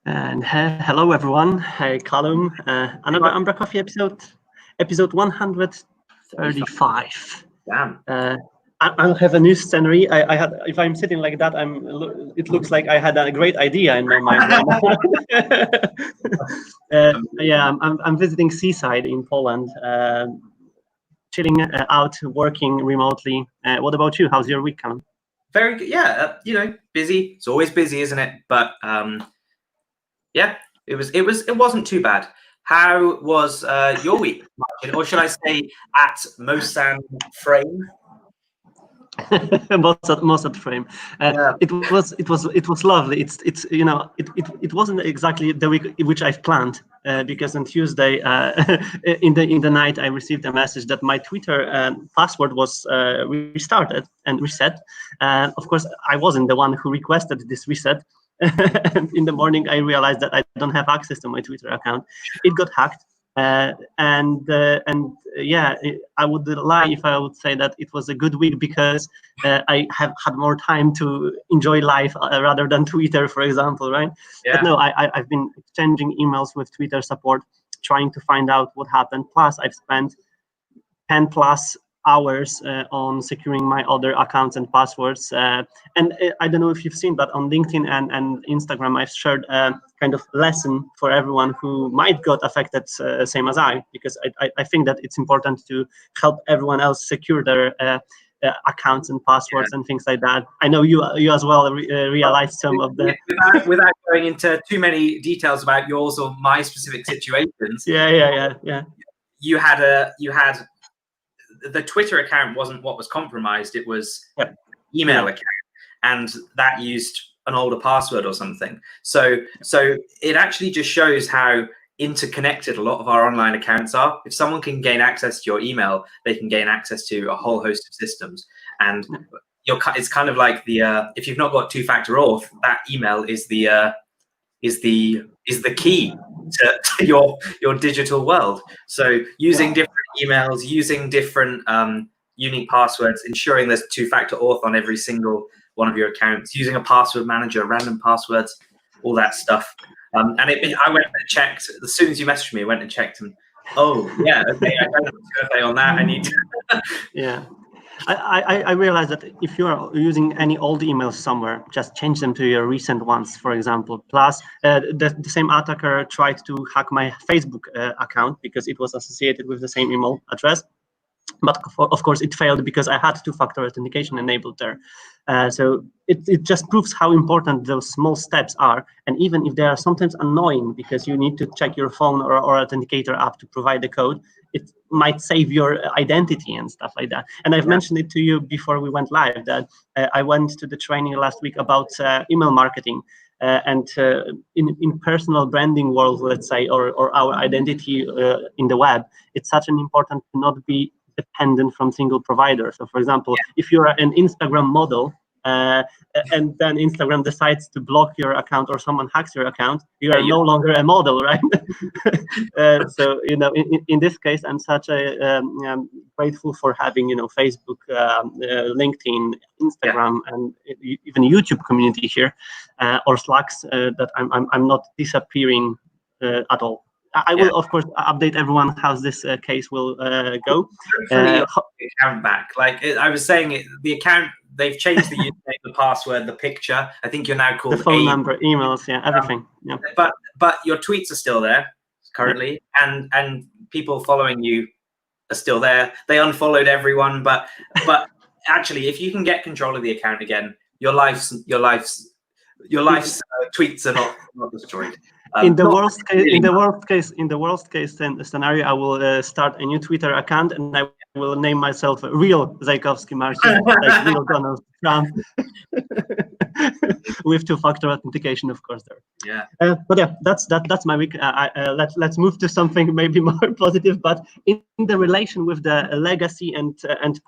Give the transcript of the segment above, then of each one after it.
And hello, everyone. Hi, Callum. Another umbraCoffee episode 135. Damn. I'll have a new scenery. I had, if I'm sitting like that, it looks like I had a great idea in my mind right now. Yeah, I'm visiting seaside in Poland, chilling out, working remotely. What about you? How's your week, Callum? Very good. Yeah, busy. It's always busy, isn't it? But yeah, it wasn't too bad. How was your week, Marcin? Or should I say at Mosan Frame? most at frame. Yeah. It was lovely. It wasn't exactly the week which I've planned, because on Tuesday in the night I received a message that my Twitter password was restarted and reset. Of course, I wasn't the one who requested this reset. And in the morning I realized that I don't have access to my Twitter account. It got hacked. Yeah, I would lie if I would say that it was a good week because I have had more time to enjoy life rather than Twitter, for example, right? Yeah. But no, I've been exchanging emails with Twitter support, trying to find out what happened. Plus, I've spent 10 plus hours on securing my other accounts and passwords. And I don't know if you've seen, but on LinkedIn and Instagram, I've shared a kind of lesson for everyone who might got affected, same as I, because I think that it's important to help everyone else secure their accounts and passwords and things like that. I know you as well realized some of the... Without going into too many details about yours or my specific situations. Yeah. You had the Twitter account wasn't what was compromised. It was email account, and that used an older password or something. So it actually just shows how interconnected a lot of our online accounts are. If someone can gain access to your email, they can gain access to a whole host of systems. And it's kind of like the if you've not got two-factor auth, that email is the key to your digital world. So using different emails, using different unique passwords, ensuring there's two-factor auth on every single one of your accounts, using a password manager, random passwords, all that stuff. I went and checked as soon as you messaged me. I went and checked, and oh yeah, okay, I don't know on that. I need to. Yeah. I realized that if you are using any old emails somewhere, just change them to your recent ones, for example. Plus, the same attacker tried to hack my Facebook account because it was associated with the same email address. But of course, it failed because I had two-factor authentication enabled there. So it just proves how important those small steps are. And even if they are sometimes annoying because you need to check your phone or authenticator app to provide the code, it might save your identity and stuff like that. And I've mentioned it to you before we went live that I went to the training last week about email marketing. And in personal branding world, let's say, or our identity in the web, it's such an important to not be dependent from single provider. So for example, if you're an Instagram model and then Instagram decides to block your account or someone hacks your account, you are no longer a model, right? So in this case, I'm such a grateful for having Facebook, LinkedIn, Instagram, and even YouTube community here, or Slacks, that I'm not disappearing at all. I will, of course, update everyone how this case will go. The account back. Like I was saying, the account, they've changed the username, the password, the picture. I think you're now called the phone number, emails, everything. But your tweets are still there currently, and people following you are still there. They unfollowed everyone, but actually, if you can get control of the account again, your life's tweets are not destroyed. In the worst case scenario, I will start a new Twitter account and I will name myself real Zajkowski Marcin, like real Donald Trump, with two-factor authentication, of course. There. Yeah. But yeah, that's my week. Let's move to something maybe more positive, but in the relation with the legacy and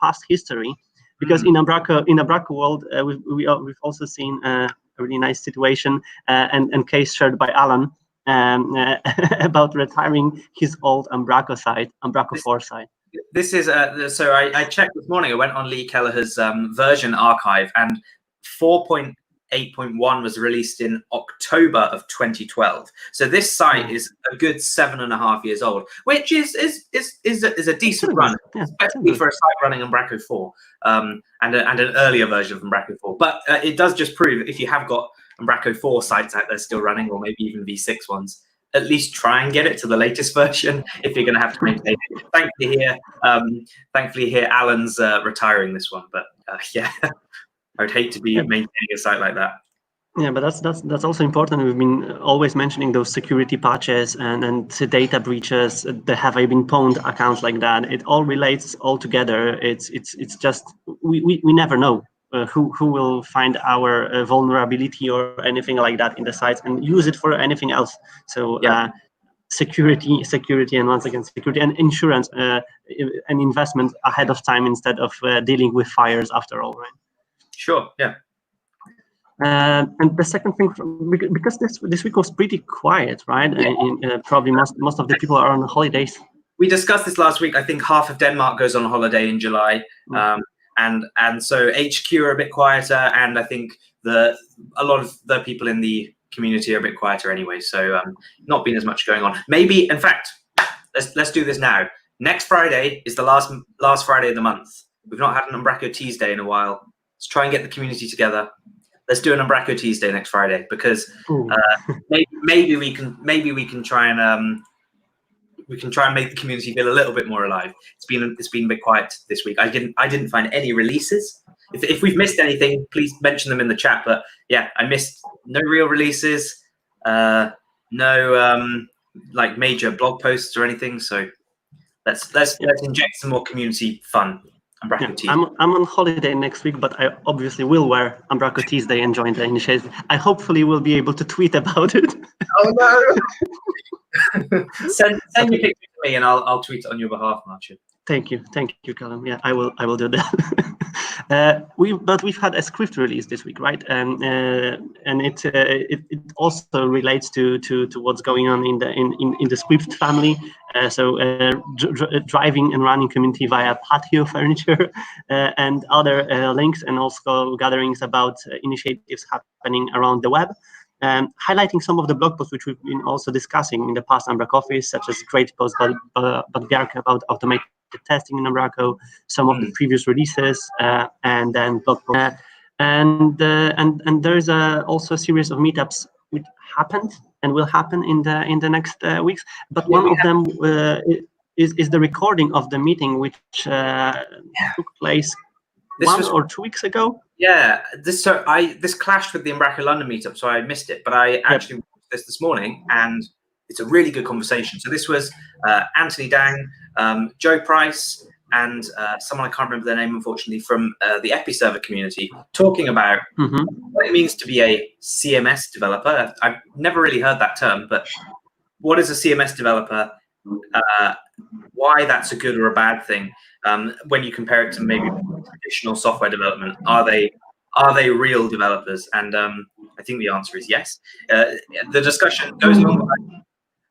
past history, because in Umbraco world, we've also seen a really nice situation and case shared by Alan about retiring his old Umbraco site, Umbraco Foresight. This is so I checked this morning. I went on Lee Kelleher's version archive, and 4.8.1 was released in October of 2012. So this site is a good 7.5 years old, which is a decent run, especially for a site running Umbraco 4 and an earlier version of Umbraco 4. But it does just prove if you have got Umbraco 4 sites out there still running, or maybe even V6 ones, at least try and get it to the latest version if you're going to have to maintain it. Thankfully here, Alan's retiring this one, but yeah, I would hate to be maintaining a site like that. Yeah, but that's also important. We've been always mentioning those security patches and data breaches. There have been pwned accounts like that. It all relates all together. It's just we never know who will find our vulnerability or anything like that in the sites and use it for anything else. So security, and once again security and insurance, an investment ahead of time instead of dealing with fires after all, right? Sure. Yeah. And the second thing, because this week was pretty quiet, right? Yeah. Probably most of the people are on holidays. We discussed this last week. I think half of Denmark goes on holiday in July, and so HQ are a bit quieter, and I think a lot of the people in the community are a bit quieter anyway. So not been as much going on. Maybe, in fact, let's do this now. Next Friday is the last Friday of the month. We've not had an Umbraco Tuesday in a while. Let's try and get the community together. Let's do an Umbraco Tuesday next Friday, because maybe we can try and make the community feel a little bit more alive. It's been a bit quiet this week. I didn't find any releases. If we've missed anything, please mention them in the chat. But yeah, I missed no real releases, no like major blog posts or anything. So let's inject some more community fun. Yeah, I'm on holiday next week, but I obviously will wear Umbraco Tuesday and join the initiative. I hopefully will be able to tweet about it. Oh no! send your picture to me, and I'll tweet it on your behalf, Marcin. Thank you, Callum. Yeah, I will do that. We've had a script release this week, right? And it also relates to what's going on in the script family. Driving and running community via patio furniture and other links, and also gatherings about initiatives happening around the web. Highlighting some of the blog posts which we've been also discussing in the past umbraCoffees, such as great posts by Bjarke about automated testing in Umbraco, some of the previous releases, and then blog posts. And there's also a series of meetups which happened and will happen in the next weeks. But one of them is the recording of the meeting which took place 1 or 2 weeks ago. Yeah, this clashed with the Umbraco London meetup, so I missed it. But I actually watched this morning, and it's a really good conversation. So this was Anthony Dang, Joe Price, and someone I can't remember their name, unfortunately, from the Episerver community, talking about what it means to be a CMS developer. I've never really heard that term, but what is a CMS developer? Why that's a good or a bad thing when you compare it to maybe traditional software development. Are they real developers? And I think the answer is yes. The discussion goes along the line.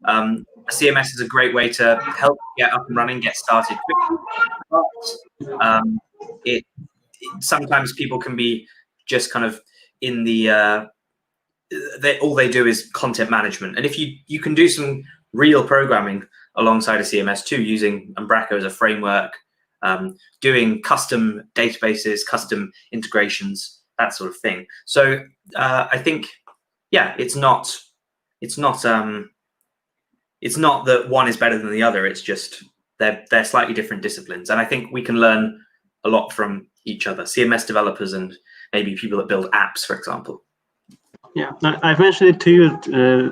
A CMS is a great way to help get up and running, get started quickly. But sometimes people can be just kind of in the all they do is content management. And if you can do some real programming alongside a CMS too, using Umbraco as a framework, doing custom databases, custom integrations, that sort of thing. So I think, yeah, it's not that one is better than the other. It's just they're slightly different disciplines, and I think we can learn a lot from each other. CMS developers and maybe people that build apps, for example. Yeah, I've mentioned it to you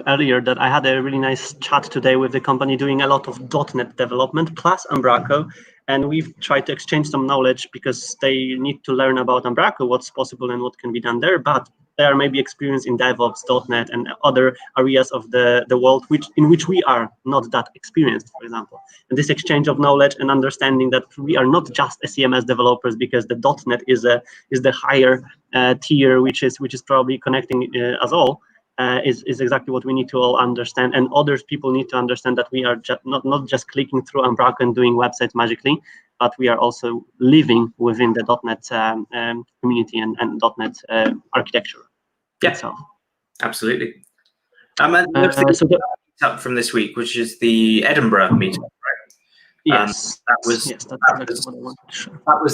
earlier that I had a really nice chat today with the company doing a lot of .NET development plus Umbraco, and we've tried to exchange some knowledge because they need to learn about Umbraco, what's possible and what can be done there, but they are maybe experienced in DevOps, .NET, and other areas of the world in which we are not that experienced, for example. And this exchange of knowledge and understanding that we are not just a CMS developers, because the .NET is the higher tier, which is probably connecting us all, is exactly what we need to all understand. And other people need to understand that we are not just clicking through Umbraco and doing websites magically, but we are also living within the .NET community and .NET architecture itself. Absolutely. And there's the meetup from this week, which is the Edinburgh meetup, right? Yes, that was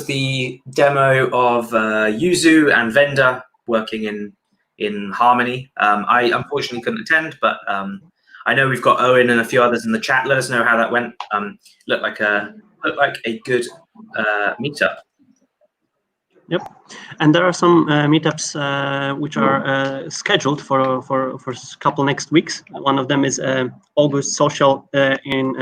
the demo of Yuzu and Vendor working in harmony. I unfortunately couldn't attend, but I know we've got Owen and a few others in the chat. Let us know how that went. Looked like a good meetup. Yep, and there are some meetups which are scheduled for a couple next weeks. One of them is August Social in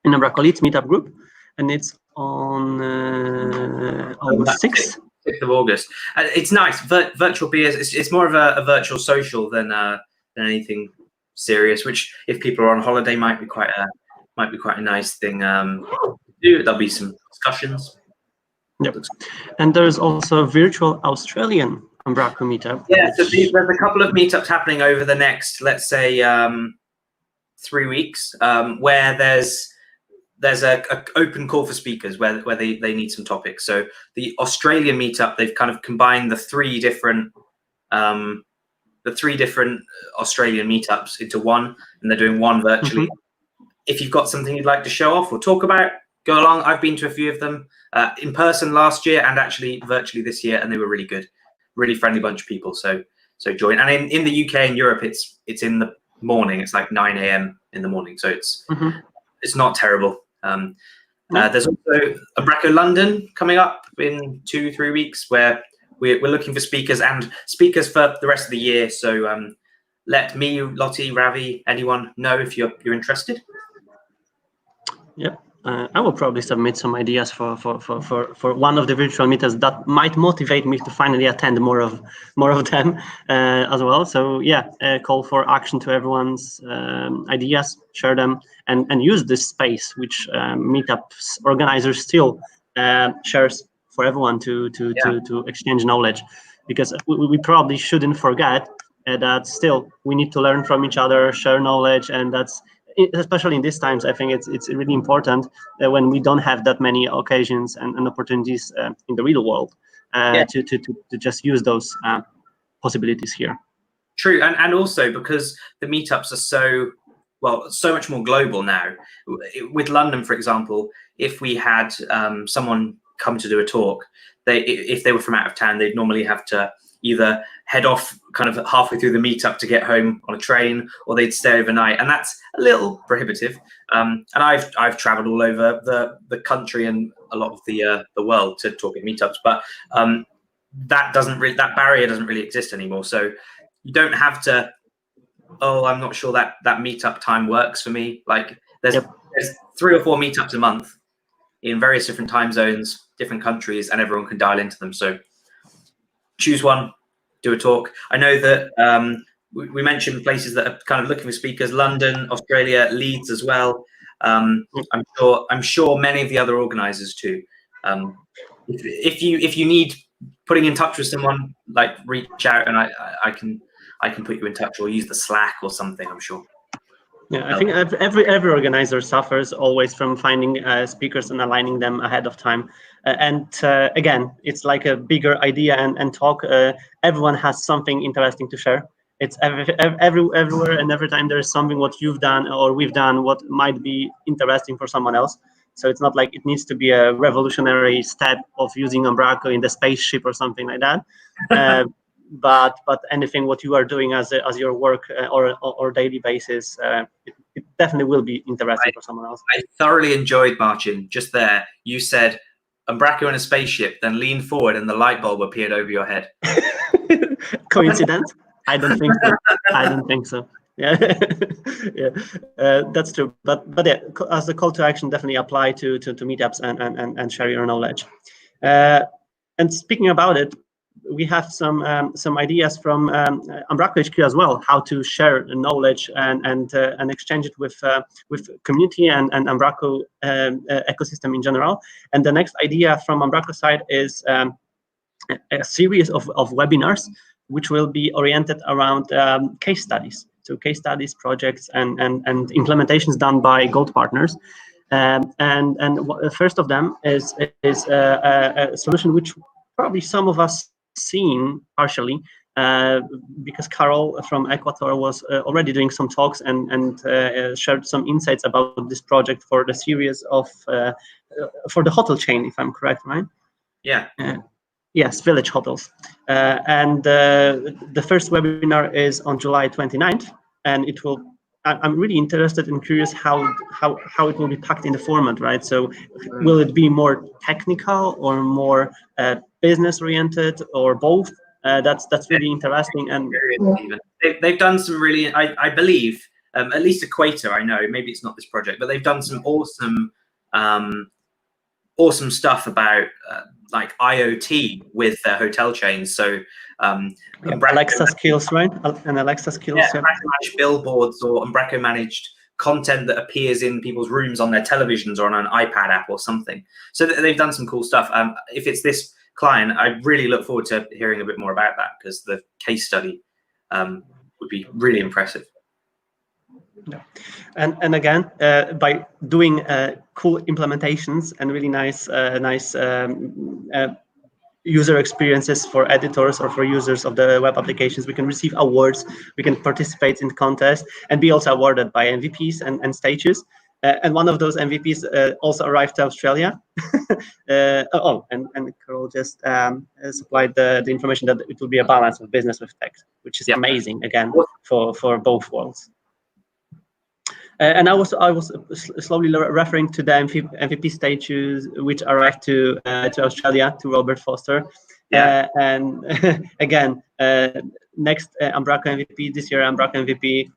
Umbraco Leeds meetup group, and it's on August 6th. 6th of August. It's nice. Virtual beers. It's more of a virtual social than anything serious. Which, if people are on holiday, might be quite a nice thing to do. There'll be some discussions. Yep, and there's also a virtual Australian Umbraco meetup. Yeah, so there's a couple of meetups happening over the next, let's say, 3 weeks, where there's a open call for speakers where they need some topics. So the Australian meetup, they've kind of combined the three different Australian meetups into one, and they're doing one virtually. If you've got something you'd like to show off or talk about, go along. I've been to a few of them in person last year and actually virtually this year, and they were really good, really friendly bunch of people. So join. And in the UK and Europe, it's in the morning. It's like 9 a.m. in the morning, so it's not terrible. There's also Umbraco London coming up in 2-3 weeks, where we're looking for speakers for the rest of the year. So let me, Lottie, Ravi, anyone know if you're interested. Yep. I will probably submit some ideas for one of the virtual meetups that might motivate me to finally attend more of them as well. So yeah, call for action to everyone's ideas, share them, and use this space which meetups organizers still shares for everyone to exchange knowledge, because we probably shouldn't forget that still we need to learn from each other, share knowledge, and that's. Especially in these times, I think it's really important when we don't have that many occasions and opportunities in the real world to just use those possibilities here. True, and also because the meetups are so much more global now. With London, for example, if we had someone come to do a talk, if they were from out of town, they'd normally have to either head off kind of halfway through the meetup to get home on a train, or they'd stay overnight, and that's a little prohibitive. And I've traveled all over the country and a lot of the world to talk at meetups, but that barrier doesn't really exist anymore. So you don't have to. Oh, I'm not sure that meetup time works for me. Like there's 3 or 4 meetups a month in various different time zones, different countries, and everyone can dial into them. So choose one, do a talk. I know that we mentioned places that are kind of looking for speakers: London, Australia, Leeds as well. I'm sure many of the other organisers too. If you need putting in touch with someone, like reach out, and I can put you in touch, or use the Slack or something. I'm sure. Yeah, I think every organizer suffers always from finding speakers and aligning them ahead of time. Again, it's like a bigger idea and talk. Everyone has something interesting to share. It's everywhere, and every time there's something what you've done or we've done what might be interesting for someone else. So it's not like it needs to be a revolutionary step of using Umbraco in the spaceship or something like that. But anything what you are doing as your work or daily basis, it definitely will be interesting for someone else. I thoroughly enjoyed, Marcin. Just there, you said Umbraco in a spaceship, then leaned forward and the light bulb appeared over your head. Coincidence? I don't think so. I don't think so. Yeah, yeah, that's true. But yeah, as a call to action, definitely apply to meetups and share your knowledge. And speaking about it, we have some ideas from Umbraco HQ as well, how to share knowledge and exchange it with community and Umbraco ecosystem in general. And the next idea from Umbraco side is a series of webinars which will be oriented around case studies. So case studies, projects, and implementations done by Gold partners. And the first of them is a solution which probably some of us seen partially because Carol from Ecuador was already doing some talks and shared some insights about this project for the series of for the hotel chain, if I'm correct, right? Yeah. Yes, Village Hotels. And the first webinar is on July 29th, and it will. I'm really interested and curious how it will be packed in the format, right? So, will it be more technical or more business oriented or both? That's really interesting. And they've done some really, I believe, at least Equator, I know, maybe it's not this project, but they've done some awesome awesome stuff about like IoT with their hotel chains. So Alexa skills, right? And Alexa skills. Yeah, managed billboards or Umbraco managed content that appears in people's rooms on their televisions or on an iPad app or something. So they've done some cool stuff. If it's this client, I really look forward to hearing a bit more about that, because the case study would be really impressive. Yeah. And again, by doing cool implementations and really nice user experiences for editors or for users of the web applications, we can receive awards, we can participate in contests, and be also awarded by MVPs and stages. And one of those MVPs also arrived to Australia. And Carol just supplied the information that it will be a balance of business with tech, which is amazing, again, for both worlds. And I was slowly referring to the MVP stages which arrived to Australia, to Robert Foster. And again, next Umbraco MVP this year, Umbraco MVP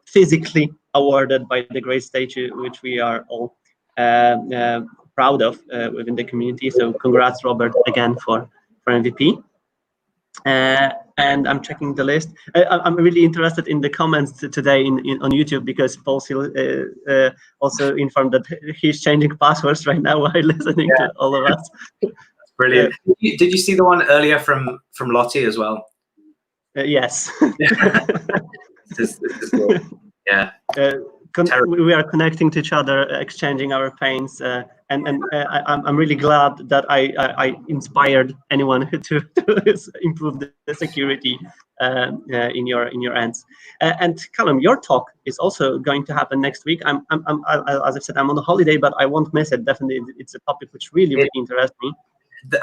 physically awarded by the great stage, which we are all proud of within the community. So congrats, Robert, again for MVP. And I'm checking the list. I'm really interested in the comments today on YouTube, because Paul also informed that he's changing passwords right now while listening to all of us. That's brilliant. Did you see the one earlier from Lottie as well? Yes. This is cool. Yeah. We are connecting to each other, exchanging our pains, and I'm really glad that I inspired anyone to improve the security in your ends. And Callum, your talk is also going to happen next week. As I said, I'm on a holiday, but I won't miss it. Definitely, it's a topic which really interests me.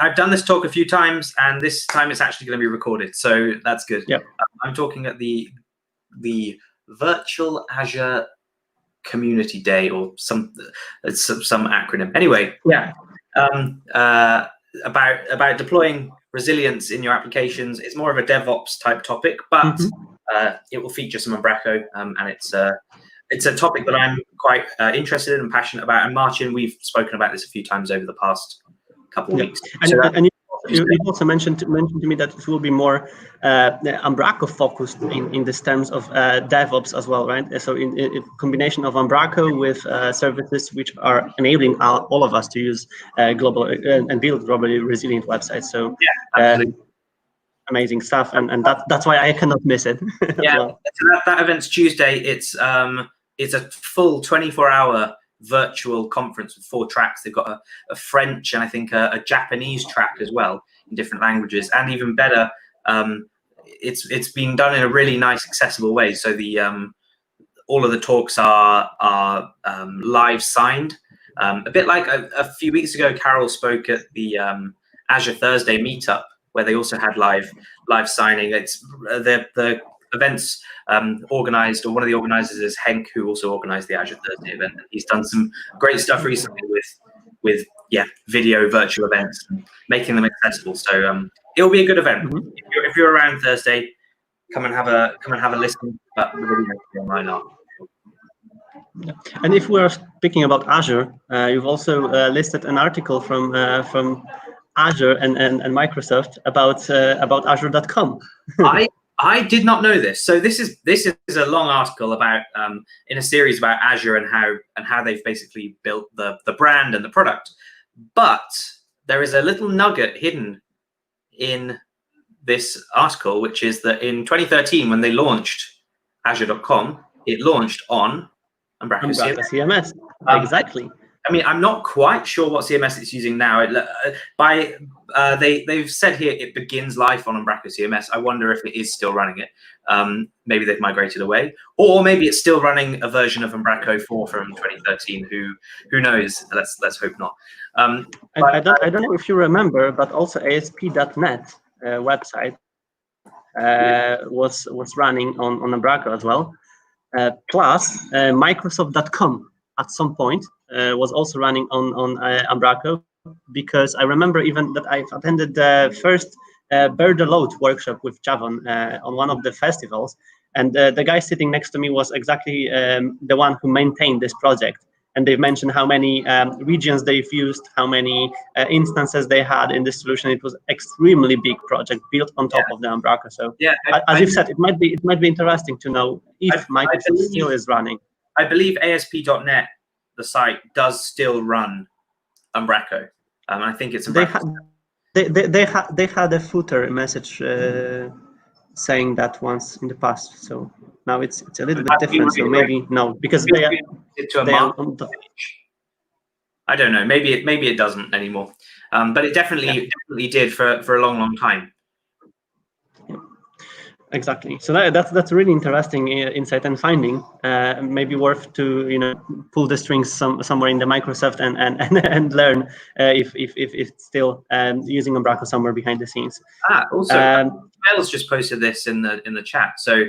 I've done this talk a few times, and this time it's actually going to be recorded, so that's good. Yeah. I'm talking at the Virtual Azure Community Day, or some acronym. Anyway, about deploying resilience in your applications. It's more of a DevOps type topic, but it will feature some Umbraco, and it's a topic that I'm quite interested in and passionate about. And Marcin, we've spoken about this a few times over the past couple of weeks. And you also mentioned to me that it will be more Umbraco focused in the terms of DevOps as well, right? So in combination of Umbraco with services which are enabling all of us to use global and build globally resilient websites. So amazing stuff, and that's why I cannot miss it. So that event's Tuesday. It's a full 24-hour virtual conference with 4 tracks. They've got a French and I think a Japanese track as well in different languages, and even better, it's been done in a really nice, accessible way. So the all of the talks are live signed, a bit like a few weeks ago. Carol spoke at the Azure Thursday meetup, where they also had live signing. It's the events organized, or one of the organizers is Henk, who also organized the Azure Thursday event. He's done some great stuff recently with video virtual events and making them accessible. So it'll be a good event. If you're around Thursday, come and have a listen. But the video will be online after. And if we're speaking about Azure, you've also listed an article from Azure and Microsoft about Azure.com. I did not know this. So this is a long article about in a series about Azure and how they've basically built the brand and the product. But there is a little nugget hidden in this article, which is that in 2013, when they launched Azure.com, it launched on Umbraco CMS. Exactly. I mean, I'm not quite sure what CMS it's using now. They've said here it begins life on Umbraco CMS. I wonder if it is still running it. Maybe they've migrated away, or maybe it's still running a version of Umbraco 4 from 2013. Who knows? Let's hope not. I don't know if you remember, but also ASP.NET website was running on Umbraco as well. Plus Microsoft.com at some point was also running on Umbraco, because I remember even that I've attended the first Bird Alert workshop with Javon on one of the festivals, and the guy sitting next to me was exactly the one who maintained this project. And they've mentioned how many regions they've used, how many instances they had in this solution. It was extremely big project built on top of the Umbraco. So yeah, as you've said, it might be interesting to know if Microsoft still is running. I believe ASP.NET, the site, does still run Umbraco. I think it's Umbraco. They had a footer message saying that once in the past. So now it's a little bit different. So maybe no, because they are on the, I don't know. Maybe it doesn't anymore. But it definitely did for a long time. Exactly. So that's really interesting insight and finding. Maybe worth to pull the strings somewhere in the Microsoft and learn if it's still using Umbraco somewhere behind the scenes. Also, Mel's just posted this in the chat. So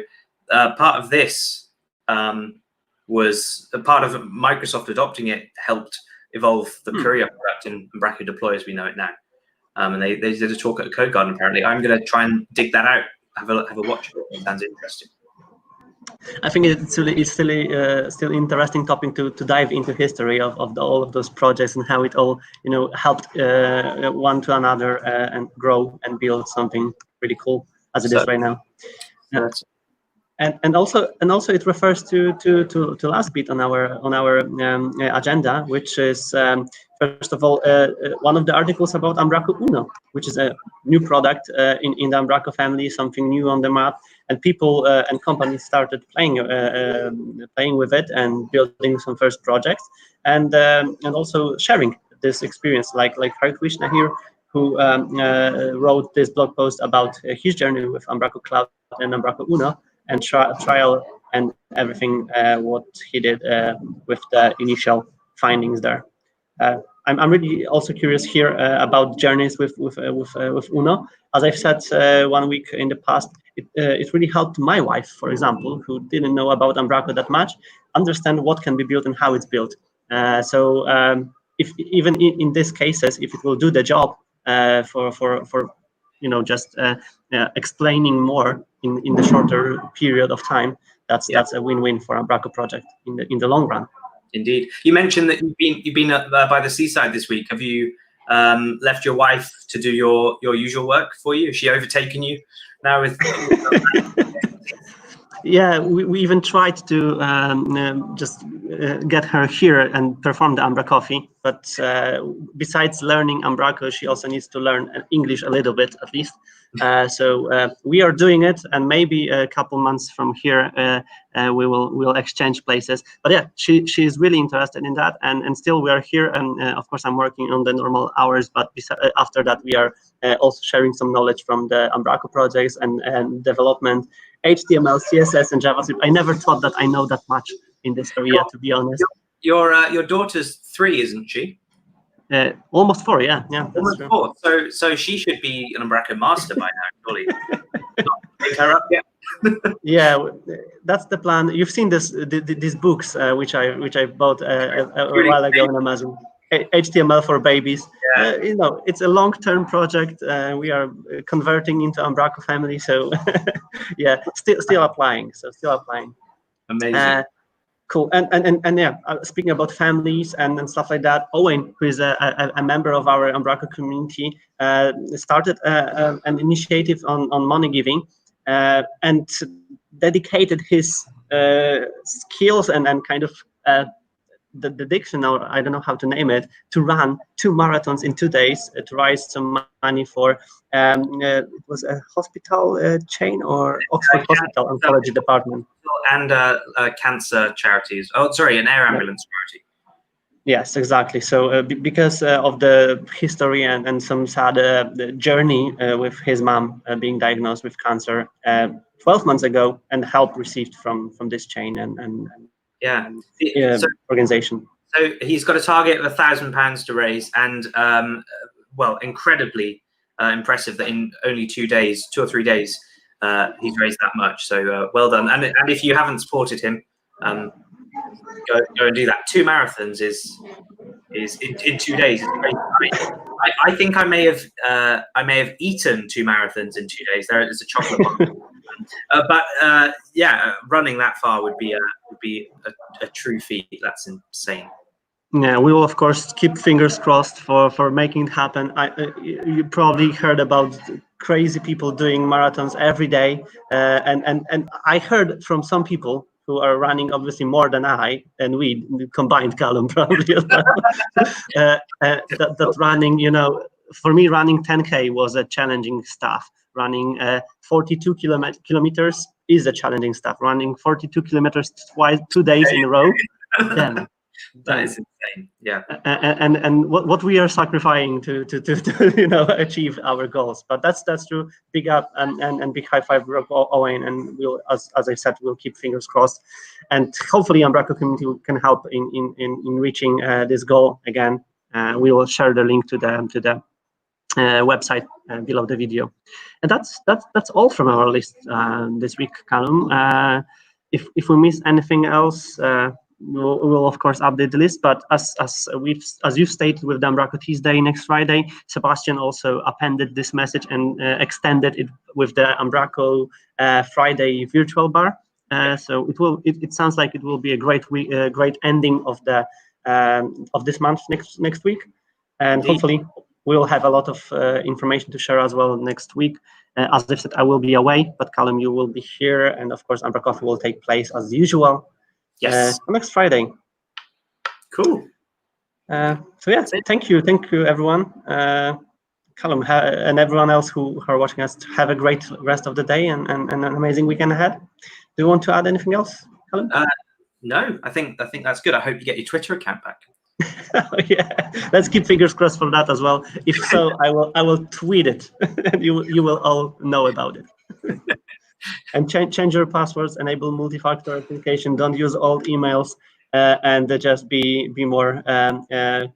part of this was a part of Microsoft adopting it helped evolve the Courier product in Umbraco Deploy as we know it now. And they did a talk at Code Garden apparently. I'm going to try and dig that out. Have a watch. It sounds interesting. I think it's still interesting topic to dive into history of all of those projects and how it all helped one to another and grow and build something really cool as it is right now. And also it refers to last bit on our agenda, which is first of all one of the articles about Umbraco Uno, which is a new product in the Umbraco family, something new on the map, and people and companies started playing with it and building some first projects, and also sharing this experience, like Harry Krishna here, who wrote this blog post about his journey with Umbraco Cloud and Umbraco Uno, and trial and everything what he did with the initial findings there. I'm really also curious here about journeys with Uno. As I've said 1 week in the past, it really helped my wife, for example, who didn't know about Umbraco that much, understand what can be built and how it's built. So if even in these cases, if it will do the job for just explaining more in the shorter period of time, that's a win-win for a Umbraco project in the long run. Indeed. You mentioned that you've been by the seaside this week. Have you left your wife to do your usual work for you? Has she overtaken you now with? Yeah, we even tried to just get her here and perform the umbraCoffee. But besides learning Umbraco, she also needs to learn English a little bit, at least. So we are doing it, and maybe a couple months from here we'll exchange places. But yeah, she's really interested in that, and still we are here. And of course, I'm working on the normal hours. But after that, we are also sharing some knowledge from the Umbraco projects and development. HTML, CSS, and JavaScript. I never thought that I know that much in this area, to be honest. Your daughter's 3, isn't she? Almost 4, yeah. Almost 4. So she should be an Umbraco master by now, surely. Pick her up yet? Yeah, that's the plan. You've seen these books which I bought a while ago on Amazon. HTML for babies. Yeah. It's a long-term project. We are converting into Umbraco Family, so yeah, still applying. Amazing. Cool. And yeah, speaking about families and stuff like that, Owen, who is a member of our Umbraco community, started an initiative on money giving, and dedicated his skills and kind of the diction, or I don't know how to name it, to run 2 marathons in 2 days to raise some money for it was a hospital chain or Oxford Hospital Oncology Department. And cancer charities. Oh, sorry, an air ambulance charity. Yes, exactly. So because of the history and some sad journey with his mom being diagnosed with cancer 12 months ago, and help received from this chain and Yeah. organization. So he's got a target of £1,000 to raise, and well, incredibly impressive that in only 2 days, 2 or 3 days, he's raised that much. So well done. And if you haven't supported him, go and do that. 2 marathons is in 2 days. I think I may have eaten 2 marathons in 2 days. There is a chocolate one. But yeah, running that far would be a true feat. That's insane. Yeah, we will of course keep fingers crossed for making it happen. You probably heard about crazy people doing marathons every day, and I heard from some people who are running obviously more than I and we combined, Callum, probably as well. That running, you know, for me running 10K was a challenging stuff. Running 42 kilometers is a challenging stuff. Running 42 kilometers 2 days in a row, then. That is insane. Yeah. And what we are sacrificing to you know, achieve our goals. But that's true. Big up and big high five, Owen. And we'll, as I said, we'll keep fingers crossed, and hopefully Umbraco community can help in reaching this goal again. We will share the link to the website below the video. And that's all from our list this week, Callum. If we miss anything else, we'll of course update the list. But as you've stated with the Umbraco Tuesday next Friday, Sebastian also appended this message and extended it with the Umbraco Friday virtual bar. So it sounds like it will be a great week, great ending of the of this month next week, and Indeed. hopefully we'll have a lot of information to share as well next week. As I said, I will be away, but Callum, you will be here, and of course UmbraCoffee will take place as usual. Yes. Next Friday. Cool. So yeah, thank you everyone. Callum and everyone else who are watching us, have a great rest of the day and an amazing weekend ahead. Do you want to add anything else, Callum? No, I think that's good. I hope you get your Twitter account back. Yeah, let's keep fingers crossed for that as well. If so, I will tweet it, and you will all know about it. And change your passwords, enable multi-factor authentication. Don't use old emails, and just be more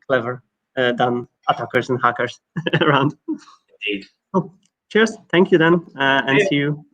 clever than attackers and hackers around. Indeed. Oh, cheers. Thank you then, and see you